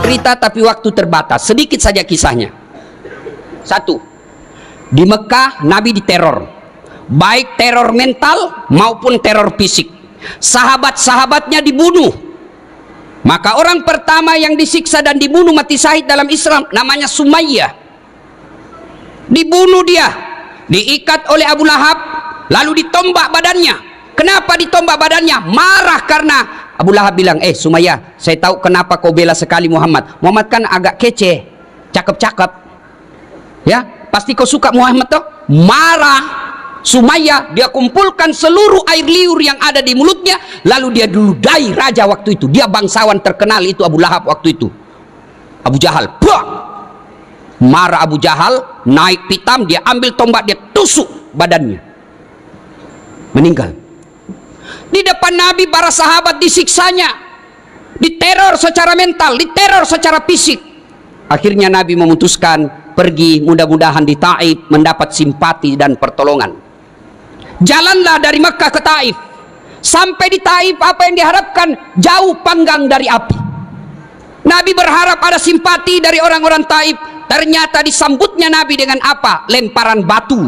cerita tapi waktu terbatas. Sedikit saja kisahnya. Satu, di Mekah Nabi diteror, baik teror mental maupun teror fisik. Sahabat-sahabatnya dibunuh. Maka orang pertama yang disiksa dan dibunuh mati syahid dalam Islam namanya Sumayyah. Dibunuh dia, diikat oleh Abu Lahab, lalu ditombak badannya. Kenapa ditombak badannya? Marah karena Abu Lahab bilang, Sumayyah, saya tahu kenapa kau bela sekali Muhammad. Muhammad kan agak kece, cakep-cakep, ya pasti kau suka Muhammad toh. Marah Sumayyah, dia kumpulkan seluruh air liur yang ada di mulutnya, lalu dia diludai raja waktu itu. Dia bangsawan terkenal itu Abu Lahab waktu itu, Abu Jahal. Buang! Marah Abu Jahal, naik pitam, dia ambil tombak, dia tusuk badannya, meninggal. Di depan Nabi para sahabat disiksanya, diteror secara mental, diteror secara fisik. Akhirnya Nabi memutuskan pergi, mudah-mudahan di Taif mendapat simpati dan pertolongan. Jalanlah dari Mekah ke Taif. Sampai di Taif, apa yang diharapkan? Jauh panggang dari api. Nabi berharap ada simpati dari orang-orang Taif. Ternyata disambutnya Nabi dengan apa? Lemparan batu.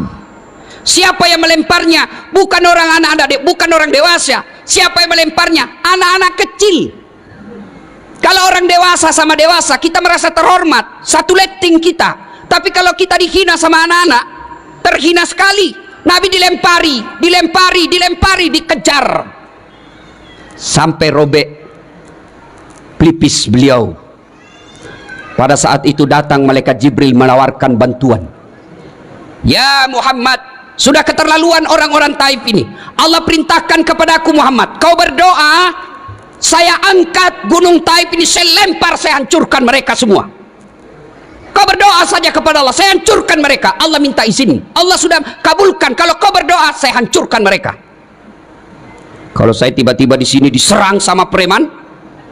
Siapa yang melemparnya? Bukan orang anak-anak, bukan orang dewasa. Siapa yang melemparnya? Anak-anak kecil. Kalau orang dewasa sama dewasa, kita merasa terhormat, satu letting kita. Tapi kalau kita dihina sama anak-anak, terhina sekali. Nabi dilempari, dikejar sampai robek pelipis beliau. Pada saat itu datang malaikat Jibril menawarkan bantuan. Ya Muhammad, sudah keterlaluan orang-orang Taif ini. Allah perintahkan kepadaku Muhammad, kau berdoa, saya angkat gunung Taif ini, saya lempar, saya hancurkan mereka semua. Kau berdoa saja kepada Allah, saya hancurkan mereka. Allah minta izin, Allah sudah kabulkan. Kalau kau berdoa, saya hancurkan mereka. Kalau saya tiba-tiba di sini diserang sama preman,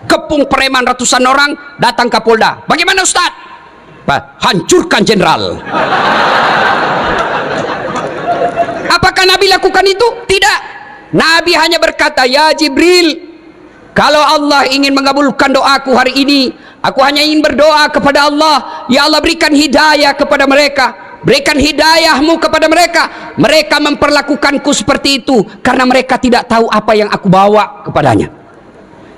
kepung preman ratusan orang, datang Kapolda, bagaimana Ustaz? Hancurkan jenderal. Apakah Nabi lakukan itu? Tidak. Nabi hanya berkata, ya Jibril, kalau Allah ingin mengabulkan doaku hari ini, aku hanya ingin berdoa kepada Allah, ya Allah berikan hidayah kepada mereka, berikan hidayahmu kepada mereka. Mereka memperlakukanku seperti itu karena mereka tidak tahu apa yang aku bawa kepadanya.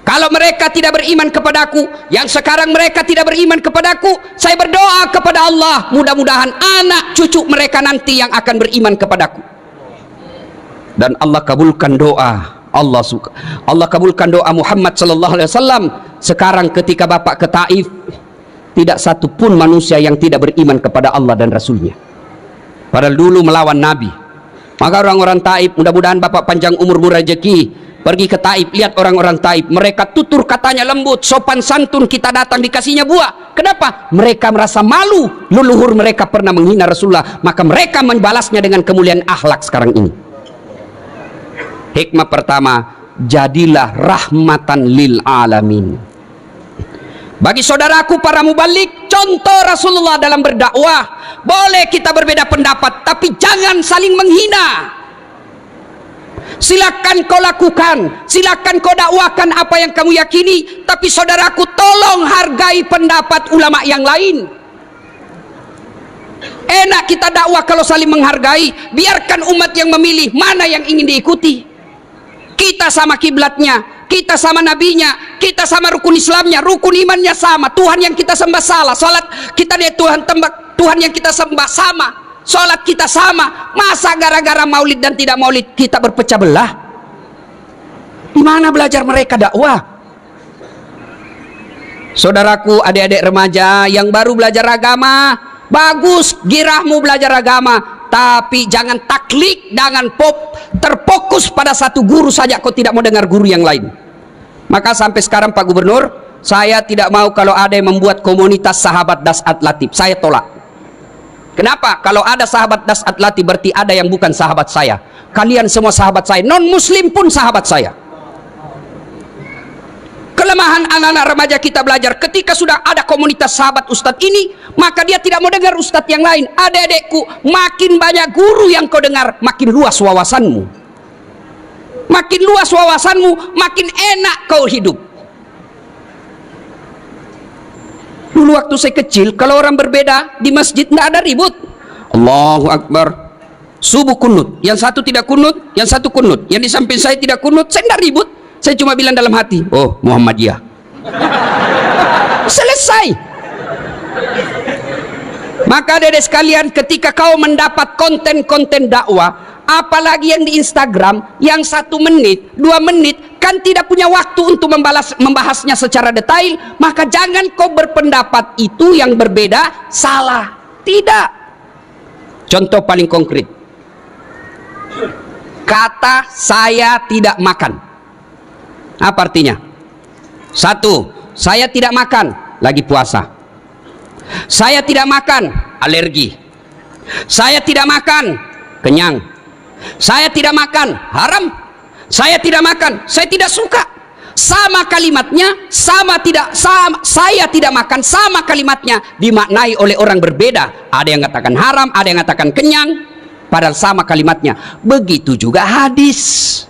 Kalau mereka tidak beriman kepadaku, yang sekarang mereka tidak beriman kepadaku, saya berdoa kepada Allah, mudah-mudahan anak cucu mereka nanti yang akan beriman kepadaku. Dan Allah kabulkan doa. Allah kabulkan doa Muhammad sallallahu alaihi wasallam. Sekarang ketika Bapak ke Taif, tidak satu pun manusia yang tidak beriman kepada Allah dan Rasulnya. Padahal dulu melawan Nabi. Maka orang-orang Taif, mudah-mudahan Bapak panjang umur berrezeki, pergi ke Taif, lihat orang-orang Taif, mereka tutur katanya lembut, sopan santun, kita datang dikasihnya buah. Kenapa? Mereka merasa malu, leluhur mereka pernah menghina Rasulullah, maka mereka membalasnya dengan kemuliaan akhlak sekarang ini. Hikmah pertama, jadilah rahmatan lil alamin. Bagi saudaraku para mubalik, contoh Rasulullah dalam berdakwah. Boleh kita berbeda pendapat, tapi jangan saling menghina. Silakan kau lakukan, silakan kau dakwakan apa yang kamu yakini, tapi saudaraku tolong hargai pendapat ulama yang lain. Enak kita dakwah kalau saling menghargai. Biarkan umat yang memilih mana yang ingin diikuti. Kita sama kiblatnya, kita sama nabinya, kita sama rukun Islamnya, rukun imannya sama, Tuhan yang kita sembah salah, salat kita dia Tuhan yang kita sembah sama, salat kita sama. Masa gara-gara maulid dan tidak maulid kita berpecah belah? Di mana belajar mereka dakwah? Saudaraku, adik-adik remaja yang baru belajar agama, bagus girahmu belajar agama, tapi jangan taklid, jangan terfokus pada satu guru saja, kau tidak mau dengar guru yang lain. Maka sampai sekarang Pak Gubernur, saya tidak mau kalau ada yang membuat komunitas sahabat Dasat Latif, saya tolak. Kenapa? Kalau ada sahabat Dasat Latif berarti ada yang bukan sahabat saya. Kalian semua sahabat saya, non muslim pun sahabat saya. Kelemahan anak-anak remaja kita belajar, ketika sudah ada komunitas sahabat ustadz ini, maka dia tidak mau dengar ustadz yang lain. Adik-adikku, makin banyak guru yang kau dengar, makin luas wawasanmu. Makin luas wawasanmu, makin enak kau hidup. Dulu waktu saya kecil, kalau orang berbeda di masjid tidak ada ribut. Allahu Akbar. Subuh kunut, yang satu tidak kunut, yang satu kunut, yang di samping saya tidak kunut, saya tidak ribut. Saya cuma bilang dalam hati, oh Muhammadiyah. Selesai. Maka adik-adik sekalian, ketika kau mendapat konten-konten dakwah, apalagi yang di Instagram, yang 1 menit, 2 menit, kan tidak punya waktu untuk membahasnya secara detail, maka jangan kau berpendapat itu yang berbeda salah. Tidak. Contoh paling konkret, kata saya tidak makan, apa artinya? 1, saya tidak makan, lagi puasa. Saya tidak makan, alergi. Saya tidak makan, kenyang. Saya tidak makan, haram. Saya tidak makan, saya tidak suka. Sama kalimatnya, saya tidak makan, sama kalimatnya dimaknai oleh orang berbeda. Ada yang katakan haram, ada yang katakan kenyang, padahal sama kalimatnya. Begitu juga hadis.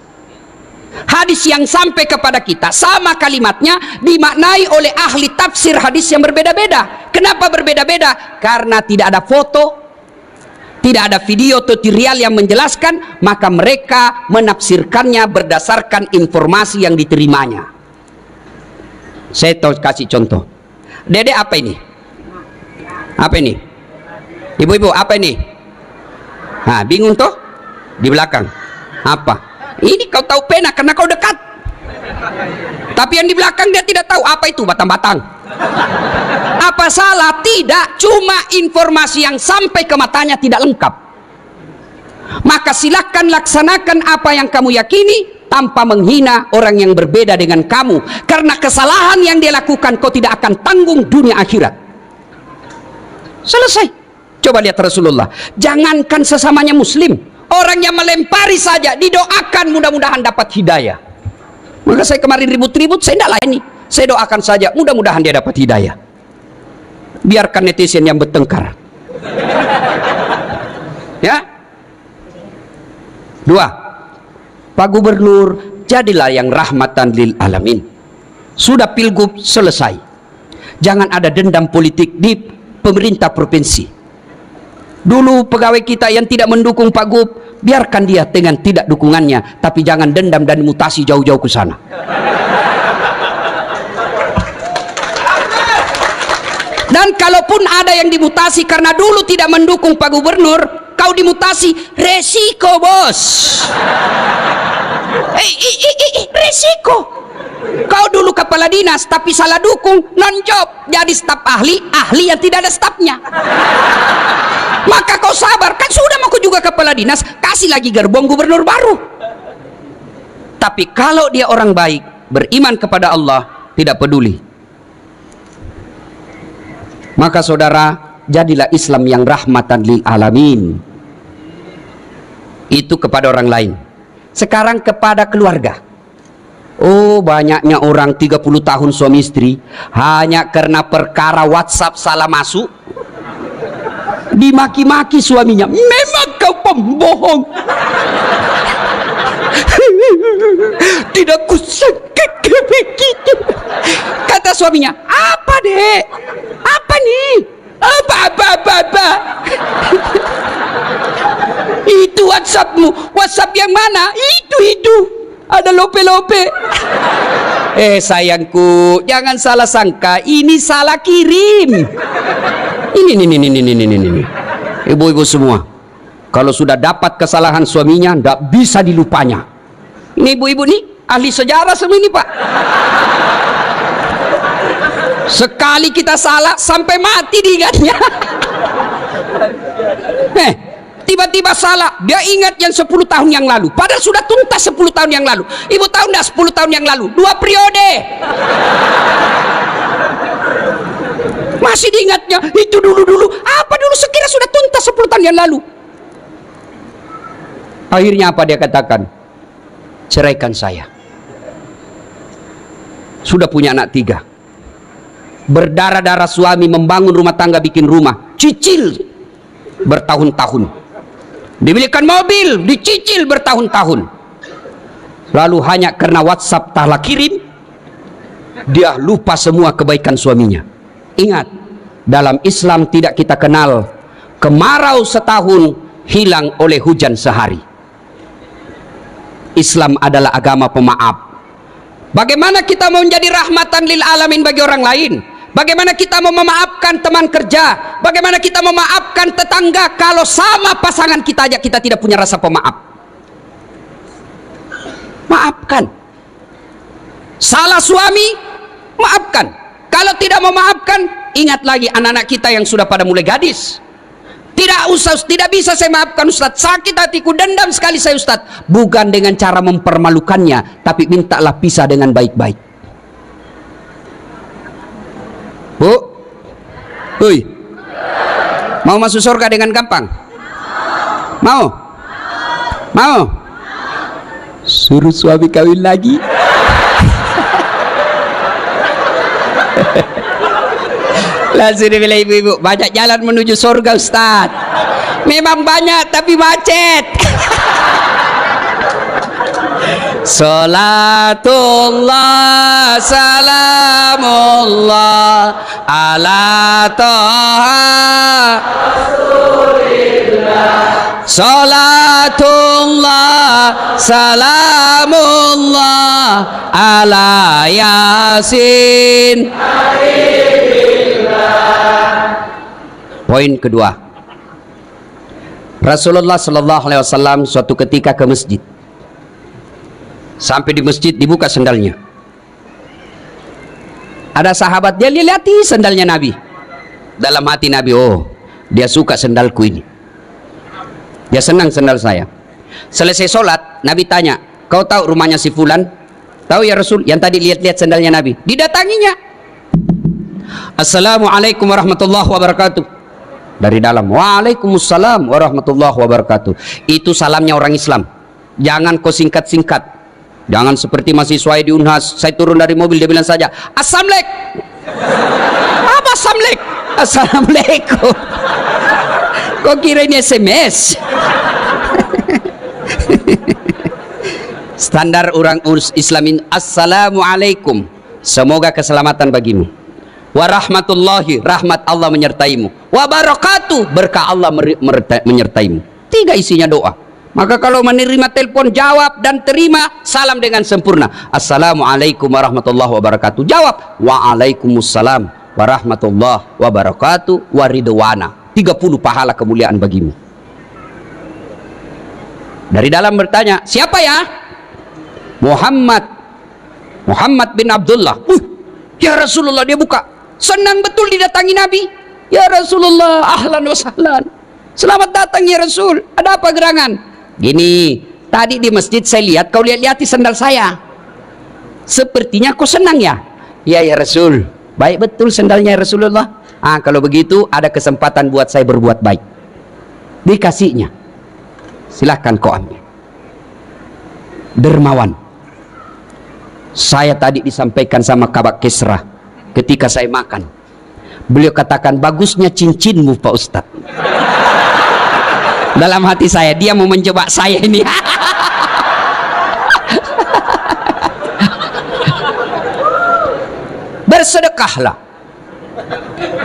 Hadis yang sampai kepada kita sama kalimatnya dimaknai oleh ahli tafsir hadis yang berbeda-beda. Kenapa berbeda-beda? Karena tidak ada foto, tidak ada video tutorial yang menjelaskan, maka mereka menafsirkannya berdasarkan informasi yang diterimanya. Saya kasih contoh. Dede, apa ini? Apa ini? Ibu-ibu, apa ini? Nah, bingung toh? Di belakang apa? Ini kau tahu pena karena kau dekat. Tapi yang di belakang dia tidak tahu apa itu batang-batang. Apa salah? Tidak, cuma informasi yang sampai ke matanya tidak lengkap. Maka silakan laksanakan apa yang kamu yakini tanpa menghina orang yang berbeda dengan kamu, karena kesalahan yang dia lakukan kau tidak akan tanggung dunia akhirat. Selesai. Coba lihat Rasulullah, jangankan sesamanya muslim, orang yang melempari saja didoakan mudah-mudahan dapat hidayah. Maka saya kemarin ribut-ribut, saya tidak layani, saya doakan saja mudah-mudahan dia dapat hidayah. Biarkan netizen yang bertengkar. Ya. 2, Pak Gubernur, jadilah yang rahmatan lil alamin. Sudah pilgub selesai, jangan ada dendam politik di pemerintah provinsi. Dulu pegawai kita yang tidak mendukung Pak Gub, biarkan dia dengan tidak dukungannya, tapi jangan dendam dan mutasi jauh-jauh ke sana. Dan kalaupun ada yang dimutasi karena dulu tidak mendukung Pak Gubernur, kau dimutasi, resiko bos. Resiko. Kau dulu kepala dinas tapi salah dukung, non job, jadi staf ahli yang tidak ada stafnya. Maka kau sabar, kan sudah mau kau juga kepala dinas, kasih lagi gerbong gubernur baru. Tapi kalau dia orang baik, beriman kepada Allah, tidak peduli. Maka saudara, jadilah Islam yang rahmatan lil alamin. Itu kepada orang lain. Sekarang kepada keluarga. Oh, banyaknya orang 30 tahun suami istri hanya karena perkara WhatsApp salah masuk dimaki-maki suaminya. Memang kau pembohong. Tidak kusangka begitu. Kata suaminya, apa dek? Apa nih? Apa? Itu WhatsAppmu. WhatsApp yang mana? Itu. Ada lope-lope. Sayangku, jangan salah sangka, ini salah kirim. Ini. Ibu-ibu semua, kalau sudah dapat kesalahan suaminya, tidak bisa dilupanya. Ini ibu-ibu nih, ahli sejarah semua ini Pak. Sekali kita salah, sampai mati diingatnya. Tiba-tiba salah, dia ingat yang 10 tahun yang lalu, padahal sudah tuntas 10 tahun yang lalu. Ibu tahu enggak 10 tahun yang lalu 2 periode masih diingatnya, itu dulu apa dulu, sekira sudah tuntas 10 tahun yang lalu. Akhirnya apa dia katakan? Ceraikan saya. Sudah punya anak 3, berdarah-darah suami membangun rumah tangga, bikin rumah, cicil bertahun-tahun, dibelikan mobil, dicicil bertahun-tahun. Lalu hanya karena WhatsApp salah kirim, dia lupa semua kebaikan suaminya. Ingat, Dalam Islam tidak kita kenal kemarau setahun hilang oleh hujan sehari. Islam adalah agama pemaaf. Bagaimana kita mau menjadi rahmatan lil alamin bagi orang lain? Bagaimana kita mau memaafkan teman kerja? Bagaimana kita memaafkan tetangga kalau sama pasangan kita aja kita tidak punya rasa pemaaf? Maafkan. Salah suami, maafkan. Kalau tidak memaafkan, ingat lagi anak-anak kita yang sudah pada mulai gadis. Tidak bisa saya maafkan Ustaz, sakit hatiku, dendam sekali saya Ustaz. Bukan dengan cara mempermalukannya, tapi mintalah pisah dengan baik-baik. Bu, hui, mau masuk surga dengan gampang? Mau? Mau? Suruh suami kawin lagi. Langsung dibilang ibu-ibu, banyak jalan menuju surga Ustaz. Memang banyak tapi macet. Salatullah salamullah ala taha Rasulillah. Salatullah salamullah ala Yasin. Poin kedua, Rasulullah Sallallahu Alaihi Wasallam suatu ketika ke masjid. Sampai di masjid dibuka sendalnya. Ada sahabat, dia lihati sendalnya Nabi. Dalam hati Nabi, oh dia suka sendalku ini, dia senang sendal saya. Selesai sholat, Nabi tanya, kau tahu rumahnya si Fulan? Tahu ya Rasul, yang tadi lihat-lihat sendalnya Nabi. Didatanginya, Assalamualaikum warahmatullahi wabarakatuh. Dari dalam, Waalaikumsalam warahmatullahi wabarakatuh. Itu salamnya orang Islam. Jangan kau singkat-singkat. Jangan seperti mahasiswa di Unhas, saya turun dari mobil dia bilang saja, Assalamualaikum. Apa Assalamualaikum? Assalamualaikum. Kau kira ini SMS? Standar orang Islam ini, Assalamualaikum, semoga keselamatan bagimu. Warahmatullahi, rahmat Allah menyertaimu. Wabarakatuh, berkah Allah menyertaimu. 3 isinya doa. Maka kalau menerima telepon, jawab dan terima salam dengan sempurna. Assalamualaikum warahmatullahi wabarakatuh. Jawab, Waalaikumsalam warahmatullahi wabarakatuh waridwana. 30 pahala kemuliaan bagimu. Dari dalam bertanya, siapa ya? Muhammad bin Abdullah. Ya Rasulullah, dia buka. Senang betul didatangi Nabi. Ya Rasulullah, ahlan wa sahlan. Selamat datang ya Rasul. Ada apa gerangan? Gini, tadi di masjid saya lihat kau lihat-lihati sandal saya. Sepertinya kau senang ya? Ya ya Rasul. Baik betul sandalnya ya Rasulullah. Kalau begitu ada kesempatan buat saya berbuat baik. Dikasihnya. Silahkan kau ambil. Dermawan. Saya tadi disampaikan sama Kabak Kisra ketika saya makan. Beliau katakan, bagusnya cincinmu Pak Ustadz. Dalam hati saya, dia mau menjebak saya ini. Bersedekahlah.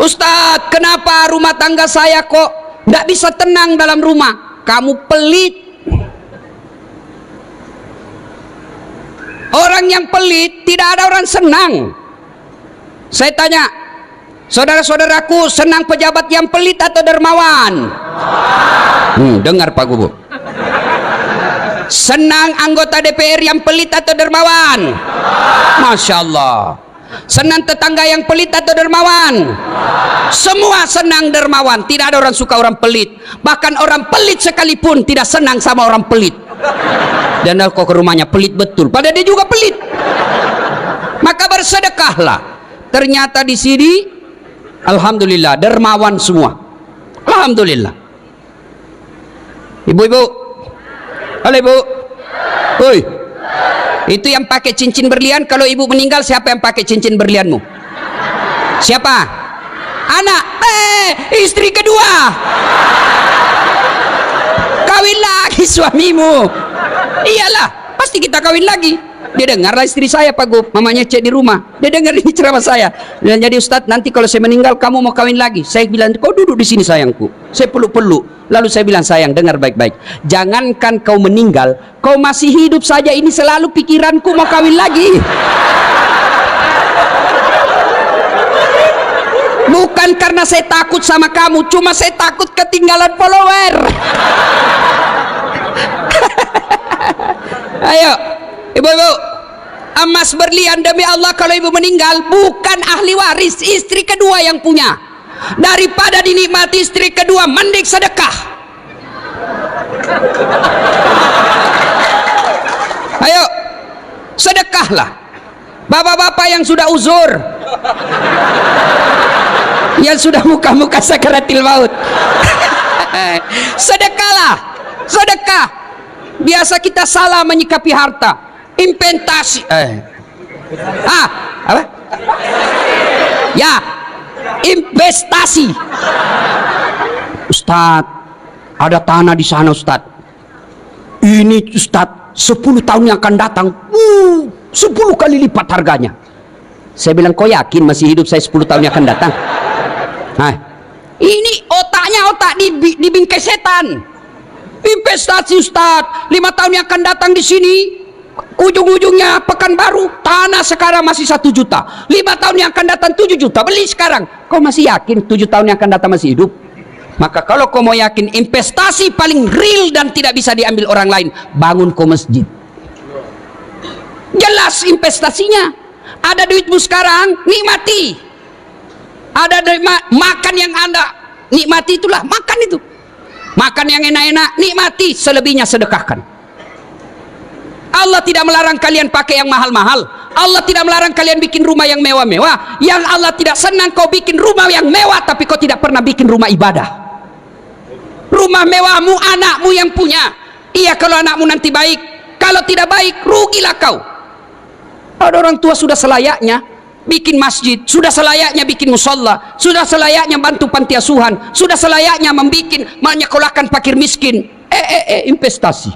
Ustadz, kenapa rumah tangga saya kok tidak bisa tenang dalam rumah? Kamu pelit. Orang yang pelit, tidak ada orang senang. Saya tanya, saudara-saudaraku, senang pejabat yang pelit atau dermawan? Dengar Pak Gubernur. Senang anggota DPR yang pelit atau dermawan? Masya Allah. Senang tetangga yang pelit atau dermawan? Semua senang dermawan. Tidak ada orang suka orang pelit. Bahkan orang pelit sekalipun tidak senang sama orang pelit. Dan kok ke rumahnya pelit betul, padahal dia juga pelit. Maka bersedekahlah. Ternyata di sini, alhamdulillah, dermawan semua. Alhamdulillah. Ibu-ibu, halo ibu. Oi, itu yang pakai cincin berlian, kalau ibu meninggal siapa yang pakai cincin berlianmu? Siapa? Anak. Istri kedua. Kawin lagi suamimu. Iyalah, pasti kita kawin lagi. Dia dengarlah istri saya Pak Gub, mamanya cek di rumah. Dia dengar ini ceramah saya. Dan jadi Ustadz, nanti kalau saya meninggal kamu mau kawin lagi. Saya bilang, kau duduk di sini sayangku. Saya peluk-peluk. Lalu saya bilang, sayang dengar baik-baik. Jangankan kau meninggal, kau masih hidup saja ini selalu pikiranku mau kawin lagi. Bukan karena saya takut sama kamu, cuma saya takut ketinggalan follower. Ayo ibu-ibu, emas berlian demi Allah, kalau ibu meninggal bukan ahli waris, istri kedua yang punya. Daripada dinikmati istri kedua, mending sedekah. Ayo sedekahlah. Bapak-bapak yang sudah uzur, yang sudah muka-muka sakaratil maut, sedekahlah. Sedekah. Biasa kita salah menyikapi harta. Investasi apa? Ya, investasi. Ustadz, ada tanah di sana Ustadz. Ini Ustadz 10 tahun yang akan datang 10 kali lipat harganya. Saya bilang, kau yakin masih hidup saya 10 tahun yang akan datang? Nah, ini otaknya otak di bingkai setan. Investasi Ustadz, 5 tahun yang akan datang di sini, ujung-ujungnya Pekanbaru, tanah sekarang masih 1 juta. 5 tahun yang akan datang 7 juta, beli sekarang. Kau masih yakin 7 tahun yang akan datang masih hidup? Maka kalau kau mau yakin investasi paling real dan tidak bisa diambil orang lain, bangun kau masjid. Jelas investasinya. Ada duitmu sekarang, nikmati. Ada makan yang Anda nikmati, itulah makan itu. Makan yang enak-enak, nikmati, selebihnya sedekahkan. Allah tidak melarang kalian pakai yang mahal-mahal. Allah tidak melarang kalian bikin rumah yang mewah-mewah. Yang Allah tidak senang kau bikin rumah yang mewah tapi kau tidak pernah bikin rumah ibadah. Rumah mewahmu anakmu yang punya. Iya kalau anakmu nanti baik, kalau tidak baik rugilah kau. Ada orang tua sudah selayaknya bikin masjid, sudah selayaknya bikin musola, sudah selayaknya bantu panti asuhan, sudah selayaknya menyekolahkan fakir miskin. Investasi.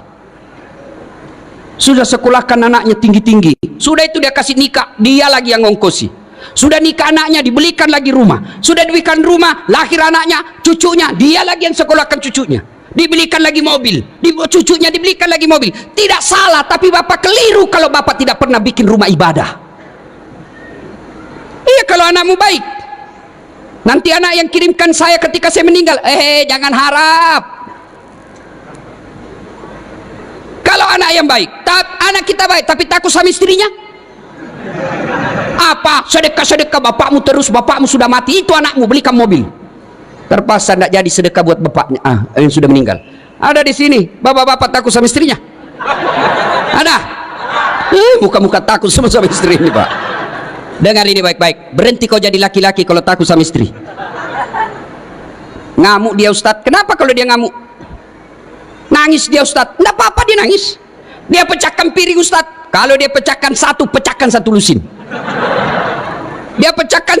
Sudah sekolahkan anaknya tinggi-tinggi, sudah itu dia kasih nikah, dia lagi yang ngongkosi. Sudah nikah anaknya, dibelikan lagi rumah, sudah dibelikan rumah, lahir anaknya, cucunya, dia lagi yang sekolahkan cucunya, dibelikan lagi mobil, cucunya dibelikan lagi mobil. Tidak salah, tapi bapak keliru kalau bapak tidak pernah bikin rumah ibadah. Iya kalau anakmu baik, nanti anak yang kirimkan saya ketika saya meninggal, jangan harap. Kalau anak yang baik, anak kita baik tapi takut sama istrinya, apa sedekah bapakmu terus, bapakmu sudah mati, itu anakmu belikan mobil, terpaksa tidak jadi sedekah buat bapaknya yang sudah meninggal. Ada di sini bapak-bapak takut sama istrinya, ada muka-muka takut sama istri ini Pak. Dengar ini baik-baik, berhenti kau jadi laki-laki kalau takut sama istri. Ngamuk dia Ustadz, kenapa kalau dia ngamuk? Nangis dia Ustadz, enggak apa-apa dia nangis. Dia pecahkan piring Ustadz, kalau dia pecahkan satu lusin. Dia pecahkan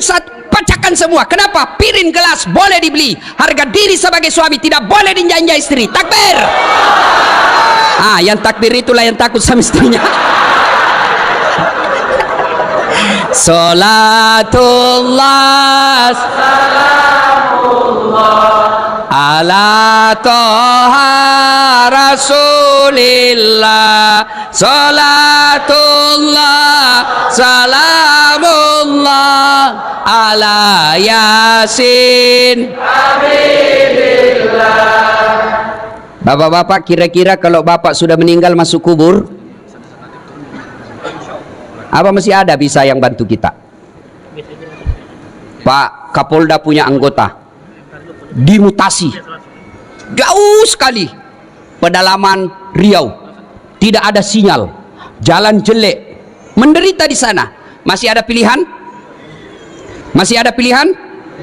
semua. Kenapa? Piring gelas boleh dibeli, harga diri sebagai suami tidak boleh dijanja istri. Takbir. Yang takbir itulah yang takut sama istrinya. Salatullah salamullah ala toha rasulillah. Salatullah salamullah ala yasin habibillah. Bapak-bapak, kira-kira kalau bapak sudah meninggal masuk kubur, apa masih ada bisa yang bantu kita? Pak Kapolda punya anggota dimutasi jauh sekali, pedalaman Riau, tidak ada sinyal, jalan jelek, menderita di sana. Masih ada pilihan? Masih ada pilihan?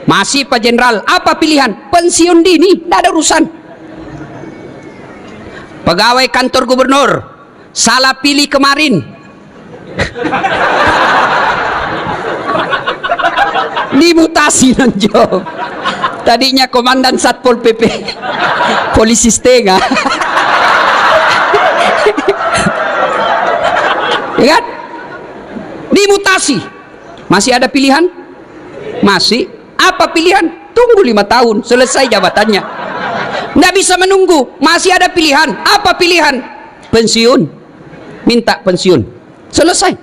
Masih Pak Jenderal. Apa pilihan? Pensiun dini, tidak ada urusan. Pegawai kantor gubernur salah pilih kemarin, dimutasi nonjo. Tadinya komandan Satpol PP, polisi setengah. Ya kan? Dimutasi. Masih ada pilihan? Masih. Apa pilihan? Tunggu 5 tahun selesai jabatannya. Nggak bisa menunggu. Masih ada pilihan. Apa pilihan? Pensiun. Minta pensiun. Selesai.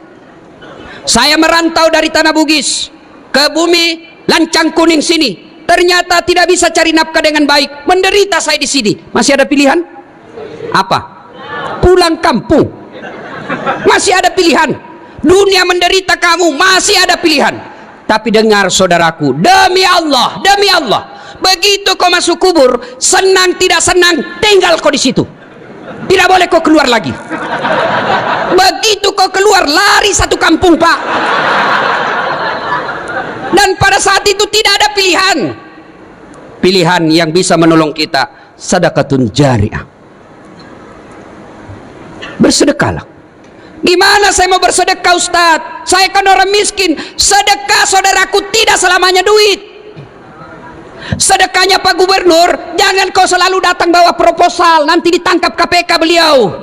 Saya merantau dari Tanah Bugis ke bumi Lancang Kuning sini. Ternyata tidak bisa cari nafkah dengan baik. Menderita saya di sini. Masih ada pilihan? Apa? Pulang kampung. Masih ada pilihan. Dunia menderita, kamu masih ada pilihan. Tapi dengar saudaraku, demi Allah, begitu kau masuk kubur, senang tidak senang, tinggal kau di situ. Tidak boleh kau keluar lagi. Begitu kau keluar, lari satu kampung, Pak. Dan pada saat itu tidak ada pilihan. Pilihan yang bisa menolong kita, sedekatun jariyah. Bersedekahlah. Gimana saya mau bersedekah, Ustadz? Saya kan orang miskin. Sedekah, saudaraku, tidak selamanya duit. Sedekahnya Pak Gubernur, jangan kau selalu datang bawa proposal, nanti ditangkap KPK beliau.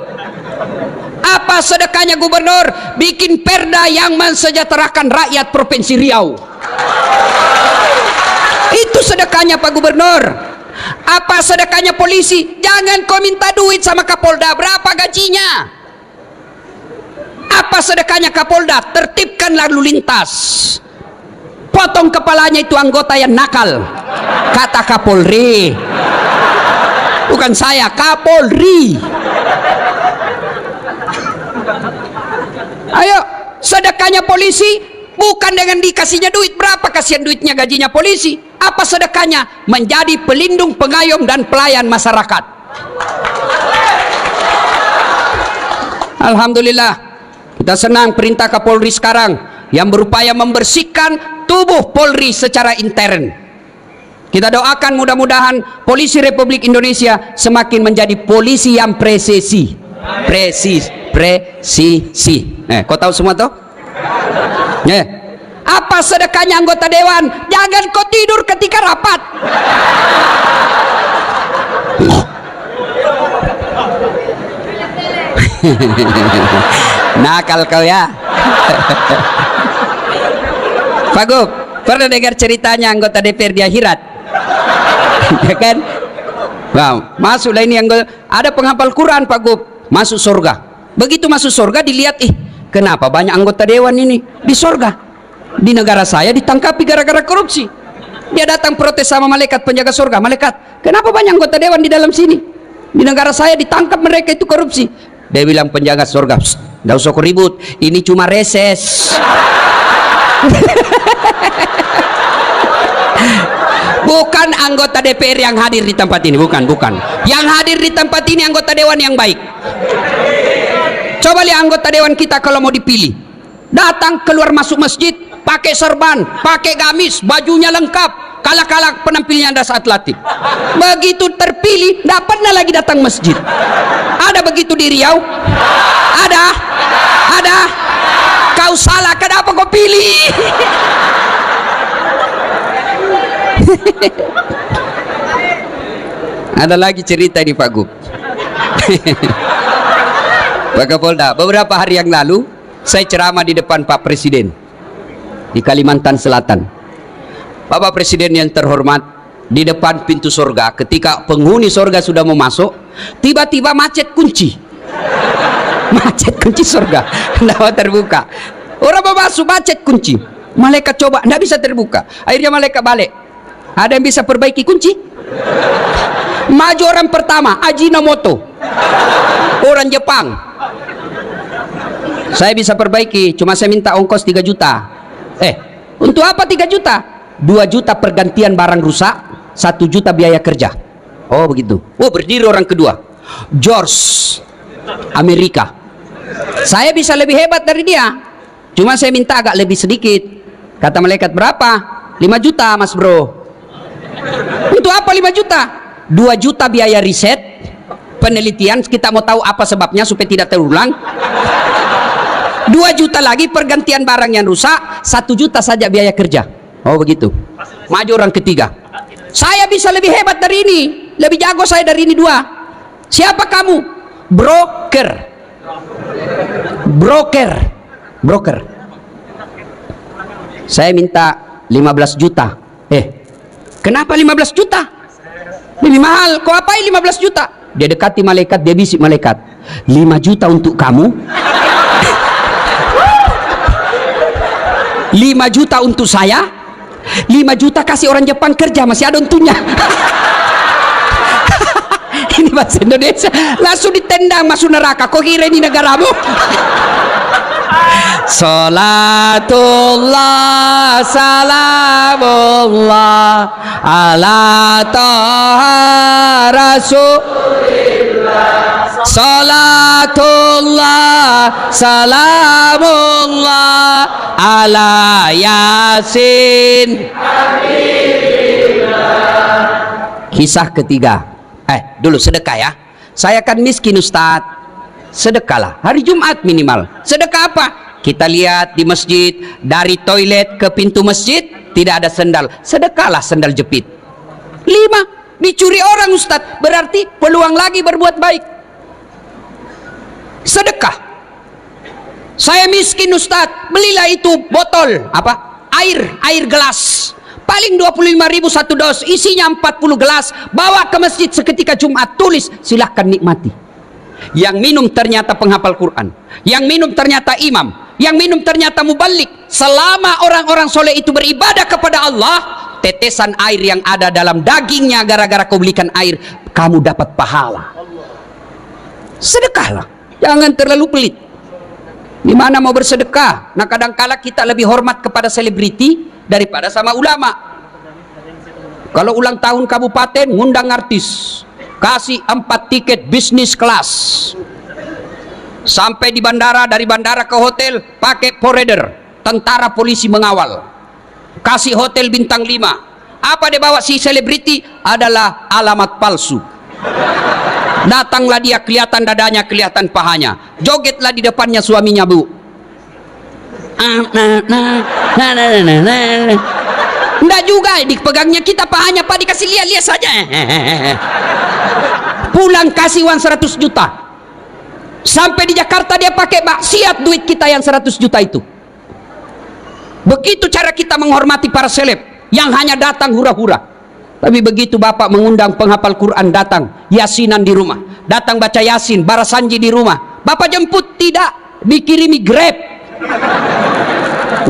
Apa sedekahnya Gubernur? Bikin perda yang mensejahterakan rakyat Provinsi Riau. Itu sedekahnya Pak Gubernur. Apa sedekahnya polisi? Jangan kau minta duit sama Kapolda. Berapa gajinya? Apa sedekahnya Kapolda? Tertibkan lalu lintas. Potong kepalanya itu anggota yang nakal. Kata Kapolri. Bukan saya, Kapolri. Ayo, sedekahnya polisi bukan dengan dikasihnya duit. Berapa kasihan duitnya gajinya polisi? Apa sedekahnya? Menjadi pelindung, pengayom dan pelayan masyarakat. Alhamdulillah. Kita senang perintah Kapolri sekarang yang berupaya membersihkan tubuh Polri secara intern. Kita doakan mudah-mudahan polisi Republik Indonesia semakin menjadi polisi yang presisi. Presisi. Kau tahu semua toh? Apa sedekahnya anggota dewan? Jangan kau tidur ketika rapat. Nakal kau ya. Pak Gub, pernah dengar ceritanya anggota DPR di akhirat? Ya kan? Wow, masuklah ini anggota, ada penghafal Quran Pak Gub, masuk surga. Begitu masuk surga dilihat, kenapa banyak anggota dewan ini di surga? Di negara saya ditangkapi gara-gara korupsi. Dia datang protes sama malaikat penjaga surga. Malaikat, kenapa banyak anggota dewan di dalam sini? Di negara saya ditangkap mereka itu korupsi. Dia bilang penjaga surga, nggak usah kau ribut, ini cuma reses. Bukan anggota DPR yang hadir di tempat ini, bukan. Yang hadir di tempat ini anggota dewan yang baik. Coba lihat anggota dewan kita kalau mau dipilih, datang keluar masuk masjid pakai serban, pakai gamis, bajunya lengkap, kalah-kalah penampilnya ada saat latih. Begitu terpilih, tidak pernah lagi datang masjid. Ada begitu di Riau? Ada? Kau salah, kenapa kau pilih? Ada lagi cerita di Pak Gub. Pak Kapolda, beberapa hari yang lalu saya ceramah di depan Pak Presiden di Kalimantan Selatan. Bapak Presiden yang terhormat, di depan pintu surga, ketika penghuni surga sudah mau masuk, tiba-tiba macet kunci. Macet kunci surga, tidak terbuka. Orang mau masuk, macet kunci. Malaikat coba, tidak bisa terbuka. Akhirnya malaikat balik. Ada yang bisa perbaiki kunci? Maju orang pertama, Ajinomoto, orang Jepang. Saya bisa perbaiki, cuma saya minta ongkos 3 juta. Untuk apa 3 juta? 2 juta pergantian barang rusak, 1 juta biaya kerja. Oh begitu. Oh, berdiri orang kedua, George, Amerika. Saya bisa lebih hebat dari dia, cuma saya minta agak lebih sedikit. Kata malaikat, berapa? 5 juta mas bro. Untuk apa 5 juta? 2 juta biaya riset, penelitian, kita mau tahu apa sebabnya supaya tidak terulang. 2 juta lagi pergantian barang yang rusak, 1 juta saja biaya kerja. Oh begitu. Maju orang ketiga. Saya bisa lebih hebat dari ini, lebih jago saya dari ini 2. Siapa kamu? Broker. broker. Saya minta 15 juta. Kenapa 15 juta? Lebih mahal. Kau apain 15 juta? Dia dekati malaikat, dia bisik malaikat, 5 juta untuk kamu, 5 juta untuk saya, 5 juta kasih orang Jepang kerja, masih ada untungnya. Ini bahasa Indonesia, langsung ditendang masuk neraka. Kok kira ini negaramu? Salatullah salamullah ala taha rasulillah. Salatullah salamullah ala yasin. Kisah ketiga. Dulu sedekah ya. Saya kan miskin Ustaz. Sedekahlah hari Jumat minimal. Sedekah apa? Kita lihat di masjid, dari toilet ke pintu masjid tidak ada sendal, sedekahlah sendal jepit. 5 dicuri orang Ustaz, berarti peluang lagi berbuat baik. Sedekah. Saya miskin Ustaz, belilah itu botol apa? Air gelas. Paling 25.000 satu dos, isinya 40 gelas. Bawa ke masjid seketika Jumat, tulis silahkan nikmati. Yang minum ternyata penghafal Quran, yang minum ternyata imam, yang minum ternyata mubalik. Selama orang-orang soleh itu beribadah kepada Allah, tetesan air yang ada dalam dagingnya gara-gara kau belikan air, kamu dapat pahala. Sedekahlah, jangan terlalu pelit. Gimana mau bersedekah? Nah kadangkala kita lebih hormat kepada selebriti daripada sama ulama. Kalau ulang tahun kabupaten, ngundang artis, kasih 4 tiket bisnis kelas. Sampai di bandara, dari bandara ke hotel pakai forerunner, tentara polisi mengawal. Kasih hotel bintang 5. Apa dia bawa si selebriti? Adalah alamat palsu. Datanglah dia, kelihatan dadanya, kelihatan pahanya. Jogetlah di depannya suaminya, Bu. Enggak juga dipegangnya kita pahanya, Pak, dikasih lihat-lihat saja. Pulang kasih uang 100 juta. Sampai di Jakarta dia pakai maksiat duit kita yang 100 juta itu. Begitu cara kita menghormati para seleb yang hanya datang hura-hura. Tapi begitu Bapak mengundang penghafal Quran datang, yasinan di rumah, datang baca yasin, barasanji di rumah, Bapak jemput, tidak, dikirimi Grab.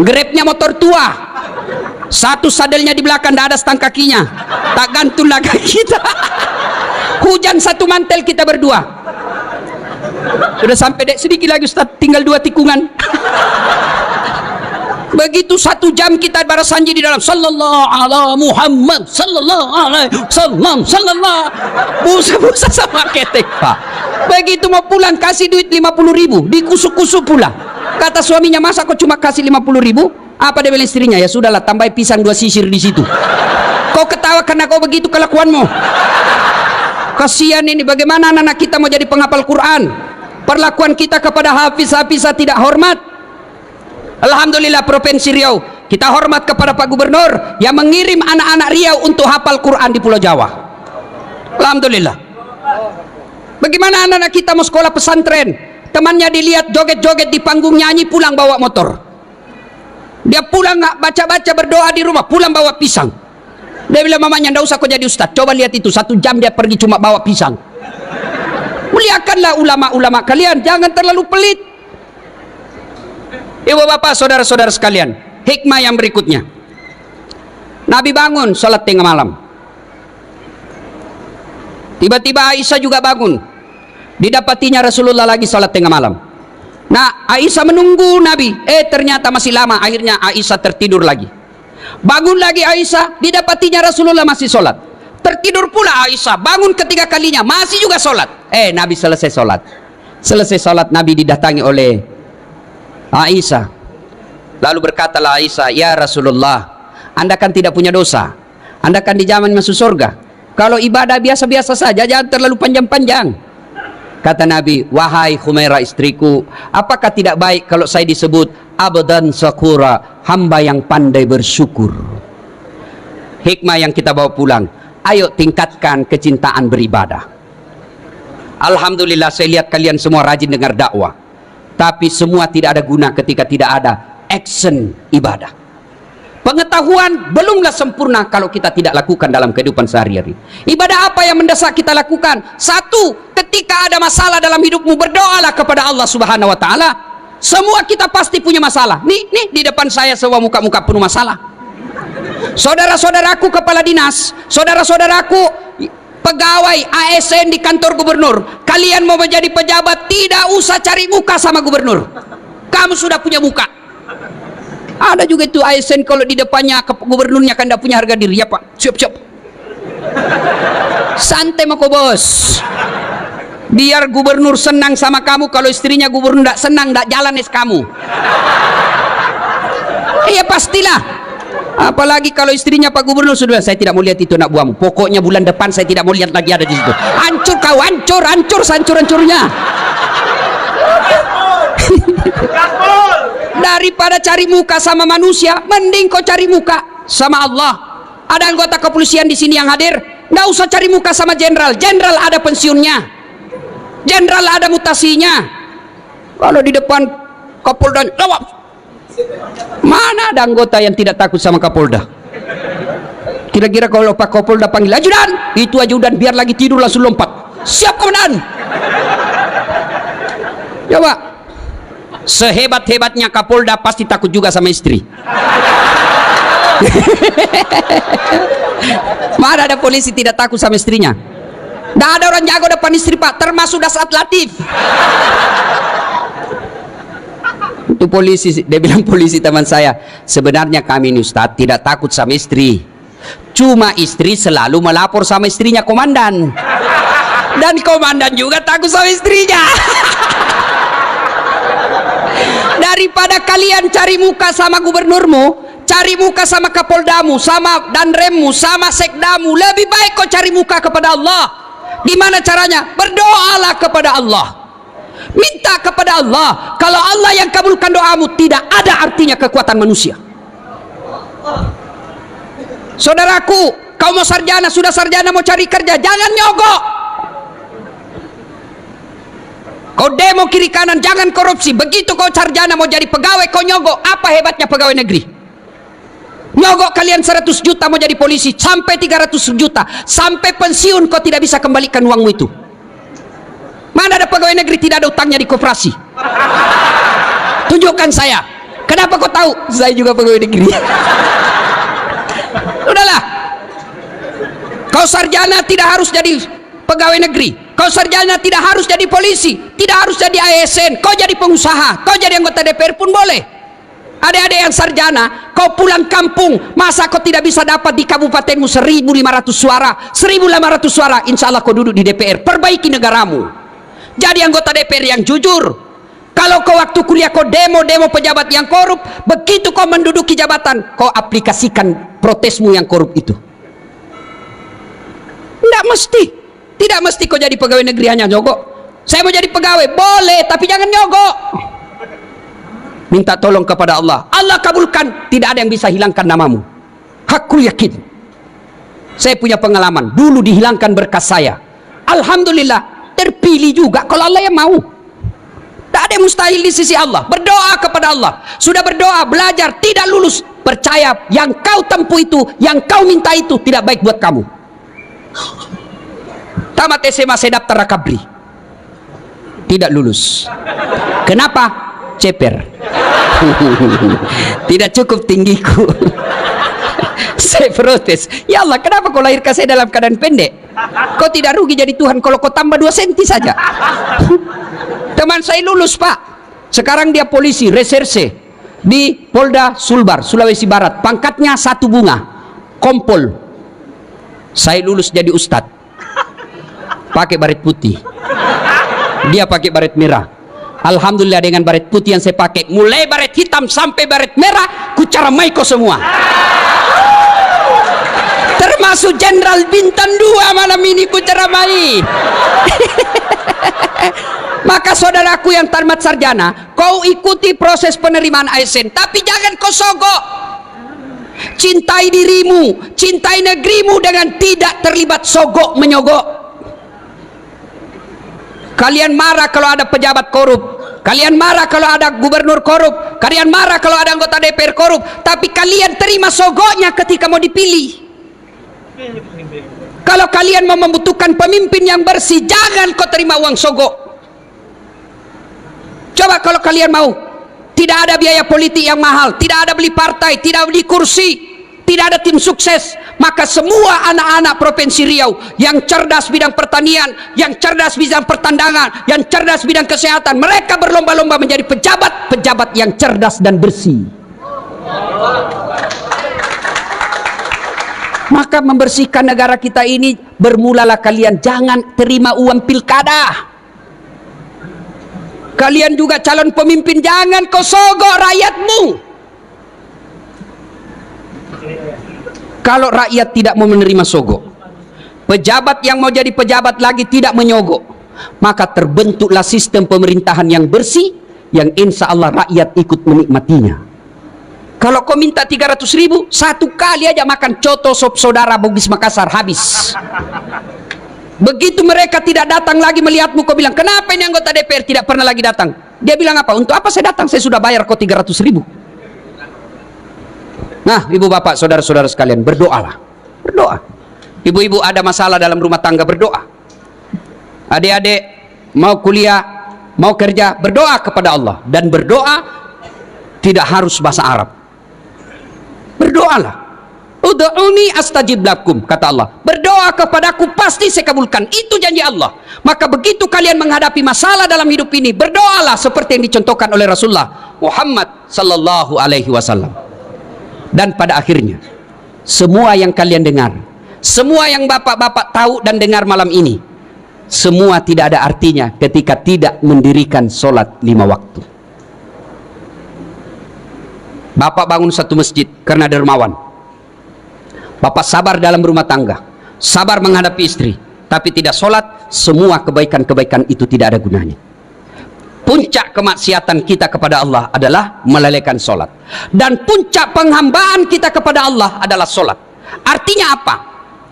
Grabnya motor tua, satu sadelnya di belakang, tidak ada stang kakinya, tak gantung lagi kita. Hujan satu mantel kita berdua. Sudah sampai sedikit lagi Ustaz, tinggal 2 tikungan. Begitu 1 jam kita barasanji di dalam, sallallahu ala Muhammad, sallallahu alaihi wasallam, sallallahu, busa-busa sama ketek, Pak. Begitu mau pulang kasih duit 50.000, dikusuk-kusuk pula. Kata suaminya, masa kau cuma kasih 50.000? Apa dia bilang istrinya? Ya sudahlah, tambah pisang 2 sisir di situ. Kau ketawa karena kau begitu kelakuanmu. Kasihan ini, bagaimana anak-anak kita mau jadi penghafal Quran? Perlakuan kita kepada hafiz-hafizah tidak hormat. Alhamdulillah Provinsi Riau kita hormat kepada Pak Gubernur yang mengirim anak-anak Riau untuk hafal Quran di Pulau Jawa. Alhamdulillah. Bagaimana anak-anak kita mau sekolah pesantren, temannya dilihat joget-joget di panggung, nyanyi, pulang bawa motor. Dia pulang nggak baca-baca, berdoa di rumah, pulang bawa pisang. Dia bilang mamanya, ndak usah kau jadi ustaz, coba lihat itu 1 jam dia pergi cuma bawa pisang. Muliakanlah ulama-ulama kalian, jangan terlalu pelit. Ibu bapak saudara-saudara sekalian, hikmah yang berikutnya, Nabi bangun sholat tengah malam. Tiba-tiba Aisyah juga bangun, didapatinya Rasulullah lagi sholat tengah malam. Nah Aisyah menunggu Nabi, ternyata masih lama. Akhirnya Aisyah tertidur lagi. Bangun lagi Aisyah, didapatinya Rasulullah masih sholat. Tertidur pula Aisyah, bangun ketiga kalinya, masih juga sholat. Nabi selesai sholat. Selesai sholat Nabi didatangi oleh Aisyah. Lalu berkatalah Aisyah, ya Rasulullah, Anda kan tidak punya dosa, Anda kan dijamin masuk surga. Kalau ibadah biasa-biasa saja, jangan terlalu panjang-panjang. Kata Nabi, wahai Humairah istriku, apakah tidak baik kalau saya disebut abdan syakura, hamba yang pandai bersyukur? Hikmah yang kita bawa pulang, ayo tingkatkan kecintaan beribadah. Alhamdulillah saya lihat kalian semua rajin dengar dakwah. tapi semua tidak ada guna ketika tidak ada action ibadah. Pengetahuan belumlah sempurna kalau kita tidak lakukan dalam kehidupan sehari-hari. Ibadah apa yang mendesak kita lakukan? Satu, ketika ada masalah dalam hidupmu, berdoalah kepada Allah Subhanahu wa taala. Semua kita pasti punya masalah. Nih di depan saya semua muka-muka penuh masalah. Saudara-saudaraku kepala dinas, saudara-saudaraku pegawai ASN di kantor gubernur, kalian mau menjadi pejabat, tidak usah cari muka sama gubernur. Kamu sudah punya muka. Ada juga itu ASN kalau di depannya gubernurnya kan tidak punya harga diri, ya Pak, siap-siap. Santai mako bos. Biar gubernur senang sama kamu, kalau istrinya gubernur tidak senang, tidak jalan kamu. Iya pastilah. Apalagi kalau istrinya Pak Gubernur sudah, saya tidak mau lihat itu anak buahmu. Pokoknya bulan depan saya tidak mau lihat lagi ada di situ. Hancur kau, hancur, hancur-hancurnya. Daripada cari muka sama manusia, mending kau cari muka sama Allah. Ada anggota kepolisian di sini yang hadir, nggak usah cari muka sama jenderal. Jenderal ada pensiunnya, jenderal ada mutasinya. Kalau di depan Kapolda, mana ada anggota yang tidak takut sama Kapolda? Kira-kira kalau Pak Kapolda panggil ajudan, itu ajudan biar lagi tidur langsung lompat. Siap komandan. Coba. Sehebat-hebatnya Kapolda pasti takut juga sama istri. Mana ada polisi tidak takut sama istrinya? Tidak ada orang jago depan istri Pak, termasuk Dasat Latif. Itu polisi, dia bilang polisi teman saya, sebenarnya kami ini Ustadz tidak takut sama istri, cuma istri selalu melapor sama istrinya komandan, dan komandan juga takut sama istrinya. Daripada kalian cari muka sama gubernurmu, cari muka sama kapoldamu, sama danremmu, sama sekdamu, lebih baik kau cari muka kepada Allah. Gimana caranya? Berdoalah kepada Allah, minta kepada Allah. Kalau Allah yang kabulkan doamu, tidak ada artinya kekuatan manusia. Saudaraku, kau mau sarjana, sudah sarjana mau cari kerja, jangan nyogok. Kau demo kiri kanan, jangan korupsi. Begitu kau sarjana mau jadi pegawai, kau nyogok. Apa hebatnya pegawai negeri? Nyogok kalian 100 juta mau jadi polisi, sampai 300 juta, sampai pensiun kau tidak bisa kembalikan uangmu itu. Mana ada pegawai negeri tidak ada utangnya di koperasi? Tunjukkan saya. Kenapa kau tahu? Saya juga pegawai negeri. Udahlah. Kau sarjana tidak harus jadi pegawai negeri. Kau sarjana tidak harus jadi polisi, tidak harus jadi ASN. Kau jadi pengusaha, kau jadi anggota DPR pun boleh. Adik-adik yang sarjana, kau pulang kampung, masa kau tidak bisa dapat di kabupatenmu 1.500 suara? 1.500 suara, insya Allah kau duduk di DPR. Perbaiki negaramu, jadi anggota DPR yang jujur. Kalau kau waktu kuliah kau demo pejabat yang korup, begitu kau menduduki jabatan, kau aplikasikan protesmu yang korup itu. Tidak mesti kau jadi pegawai negeri hanya nyogok. Saya mau jadi pegawai, boleh, tapi jangan nyogok. Minta tolong kepada Allah, Allah kabulkan, tidak ada yang bisa hilangkan namamu. Aku yakin. Saya punya pengalaman, dulu dihilangkan berkas saya. Alhamdulillah, terpilih juga kalau Allah yang mau. Tak ada yang mustahil di sisi Allah. Berdoa kepada Allah. Sudah berdoa, belajar, tidak lulus, percaya yang kau tempuh itu, yang kau minta itu tidak baik buat kamu. Tamat SMA saya daftar Rakabri, tidak lulus. Kenapa? Ceper. Tidak cukup tinggiku. Saya protes, ya Allah, kenapa kau lahirkan saya dalam keadaan pendek? Kau tidak rugi jadi Tuhan kalau kau tambah 2 senti saja. Teman saya lulus Pak, sekarang dia polisi reserse di Polda Sulbar, Sulawesi Barat, pangkatnya 1 bunga, kompol. Saya lulus jadi ustadz, pakai baret putih, dia pakai baret merah. Alhamdulillah dengan baret putih yang saya pakai, mulai baret hitam sampai baret merah, ku caramai kau semua. Termasuk Jenderal Bintang 2 malam ini ku caramai. Maka saudaraku yang tamat sarjana, kau ikuti proses penerimaan ASN, tapi jangan kau sogok. Cintai dirimu, cintai negerimu dengan tidak terlibat sogok menyogok. Kalian marah kalau ada pejabat korup, Kalian marah kalau ada gubernur korup, kalian marah kalau ada anggota DPR korup, tapi kalian terima sogoknya ketika mau dipilih. Kalau kalian mau membutuhkan pemimpin yang bersih, jangan kau terima uang sogok. Coba kalau kalian mau, tidak ada biaya politik yang mahal, tidak ada beli partai, tidak beli kursi, tidak ada tim sukses, maka semua anak-anak Provinsi Riau yang cerdas bidang pertanian, yang cerdas bidang pertandangan, yang cerdas bidang kesehatan, mereka berlomba-lomba menjadi pejabat-pejabat yang cerdas dan bersih. Maka membersihkan negara kita ini bermulalah kalian. Jangan terima uang pilkada. Kalian juga calon pemimpin, jangan kau sogok rakyatmu. Kalau rakyat tidak mau menerima sogok, pejabat yang mau jadi pejabat lagi tidak menyogok, maka terbentuklah sistem pemerintahan yang bersih, yang insya Allah rakyat ikut menikmatinya. Kalau kau minta 300.000, satu kali aja makan coto sop saudara Bugis Makassar habis. Begitu mereka tidak datang lagi melihatmu, kau bilang, kenapa ini anggota DPR tidak pernah lagi datang? Dia bilang apa? Untuk apa saya datang? Saya sudah bayar kau 300.000. Nah, ibu bapak, saudara-saudara sekalian, berdoalah. Berdoa. Ibu-ibu ada masalah dalam rumah tangga, berdoa. Adik-adik mau kuliah, mau kerja, berdoa kepada Allah. Dan berdoa tidak harus bahasa Arab. Berdoalah. Ud'uni astajib lakum, kata Allah. Berdoa kepadaku pasti saya kabulkan. Itu janji Allah. Maka begitu kalian menghadapi masalah dalam hidup ini, berdoalah seperti yang dicontohkan oleh Rasulullah Muhammad sallallahu alaihi wasallam. Dan pada akhirnya, semua yang kalian dengar, semua yang bapak-bapak tahu dan dengar malam ini, semua tidak ada artinya ketika tidak mendirikan sholat 5 waktu. Bapak bangun satu masjid karena dermawan. Bapak sabar dalam rumah tangga, sabar menghadapi istri, tapi tidak sholat, semua kebaikan-kebaikan itu tidak ada gunanya. Puncak kemaksiatan kita kepada Allah adalah melalaikan sholat. Dan puncak penghambaan kita kepada Allah adalah sholat. Artinya apa?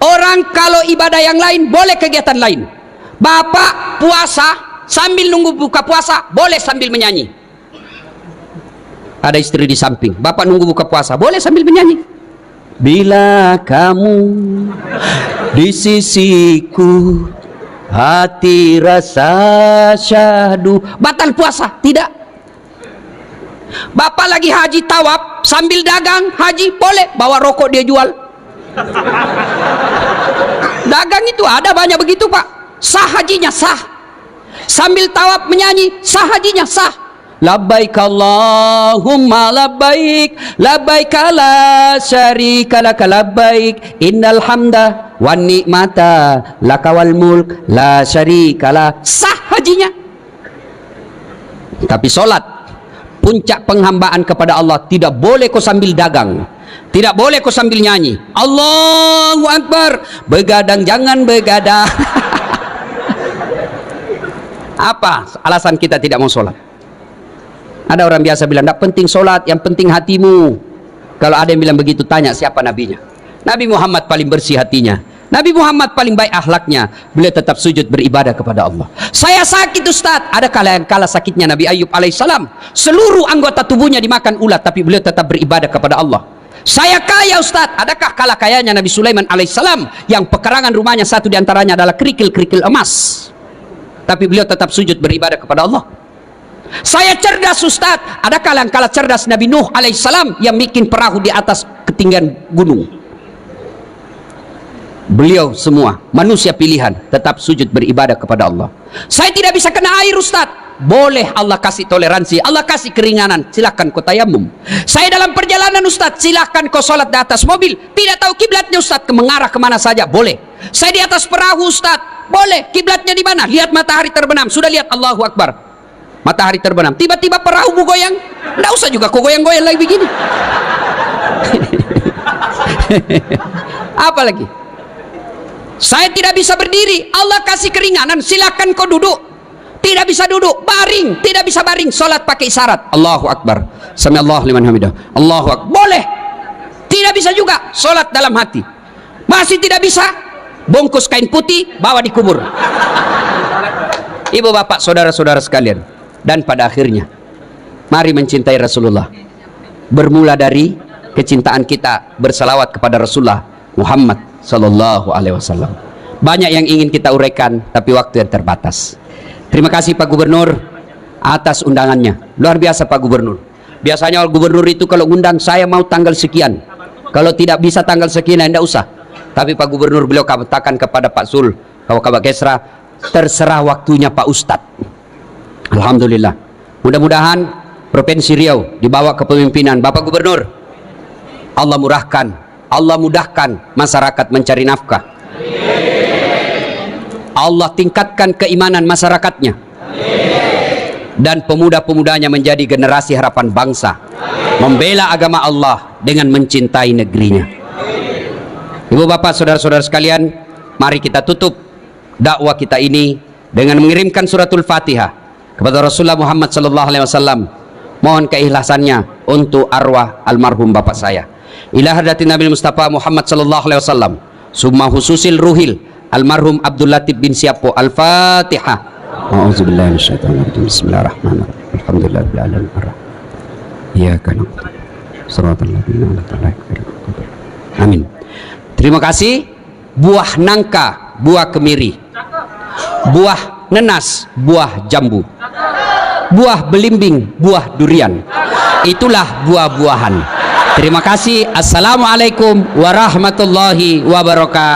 Orang kalau ibadah yang lain, boleh kegiatan lain. Bapak puasa, sambil nunggu buka puasa, boleh sambil menyanyi. Ada istri di samping, bapak nunggu buka puasa, boleh sambil menyanyi. Bila kamu di sisiku, hati rasa syahdu. Batal puasa? Tidak. Bapak lagi haji tawaf, sambil dagang haji, boleh bawa rokok dia jual. Dagang itu ada banyak begitu pak, sah hajinya, sah. Sambil tawaf menyanyi, sah hajinya, sah. Labbaik Allahumma labbaik, labbaik la syarika laka labbaik, innal hamda wan ni'mata laka wal mulk la syarika la. Sah hajinya. Tapi sholat, puncak penghambaan kepada Allah, tidak boleh kau sambil dagang, tidak boleh kau sambil nyanyi. Allahu Akbar, begadang jangan begadang. Apa alasan kita tidak mau sholat? Ada orang biasa bilang, tidak penting sholat, yang penting hatimu. Kalau ada yang bilang begitu, tanya siapa nabinya. Nabi Muhammad paling bersih hatinya, Nabi Muhammad paling baik akhlaknya, beliau tetap sujud beribadah kepada Allah. Saya sakit Ustaz, ada kala sakitnya Nabi Ayub alaihissalam, seluruh anggota tubuhnya dimakan ulat, tapi beliau tetap beribadah kepada Allah. Saya kaya Ustaz, adakah kala kayanya Nabi Sulaiman alaihissalam, yang pekarangan rumahnya satu diantaranya adalah kerikil-kerikil emas, tapi beliau tetap sujud beribadah kepada Allah. Saya cerdas Ustaz, ada kala cerdas Nabi Nuh alaihissalam, yang bikin perahu di atas ketinggian gunung. Beliau semua manusia pilihan tetap sujud beribadah kepada Allah. Saya tidak bisa kena air Ustaz, boleh Allah kasih toleransi, Allah kasih keringanan, silakan kau tayamum. Saya dalam perjalanan Ustaz, silakan kau sholat di atas mobil, tidak tahu kiblatnya Ustaz, mengarah kemana saja, boleh. Saya di atas perahu Ustaz, boleh. Kiblatnya di mana? Lihat matahari terbenam, sudah lihat, Allahu Akbar, matahari terbenam, tiba-tiba perahu goyang, tidak usah juga kau goyang-goyang lagi begini. Apa lagi? Saya tidak bisa berdiri, Allah kasih keringanan, silakan kau duduk. Tidak bisa duduk, baring, tidak bisa baring, sholat pakai isyarat, Allahu Akbar, sami'allahu liman hamidah, Allahu Akbar, boleh. Tidak bisa juga, sholat dalam hati. Masih tidak bisa, bungkus kain putih, bawa dikubur. Ibu bapak, saudara-saudara sekalian, dan pada akhirnya mari mencintai Rasulullah, bermula dari kecintaan kita bersalawat kepada Rasulullah Muhammad sallallahu alaihi wasallam. Banyak yang ingin kita uraikan tapi waktu yang terbatas. Terima kasih Pak Gubernur atas undangannya. Luar biasa Pak Gubernur. Biasanya gubernur itu kalau undang, saya mau tanggal sekian, kalau tidak bisa tanggal sekian tidak usah. Tapi Pak Gubernur beliau katakan kepada Pak Sul, Kabak Kesra, terserah waktunya Pak Ustadz. Alhamdulillah. Mudah-mudahan Provinsi Riau dibawa kepemimpinan Bapak Gubernur, Allah mudahkan masyarakat mencari nafkah. Allah tingkatkan keimanan masyarakatnya. Dan pemuda-pemudanya menjadi generasi harapan bangsa, membela agama Allah dengan mencintai negerinya. Ibu bapak saudara-saudara sekalian, mari kita tutup dakwah kita ini dengan mengirimkan suratul Fatihah kepada Rasulullah Muhammad sallallahu alaihi wasallam. Mohon keikhlasannya untuk arwah almarhum bapak saya, ila hadratin Nabi Mustafa Muhammad sallallahu alaihi wasallam, summa khususil ruhil almarhum Abdul Latif bin Siapo. Al-Fatihah. A'udzubillahi minasyaitonir rajim. Bismillahirrahmanirrahim. Alhamdulillahirabbil alamin. Iyyaka na'budu wa shiratal ladzina an'amta 'alaihim. Amin. Terima kasih. Buah nangka, buah kemiri, buah nenas, buah jambu, buah belimbing, buah durian, itulah buah-buahan. Terima kasih. Assalamualaikum warahmatullahi wabarakatuh.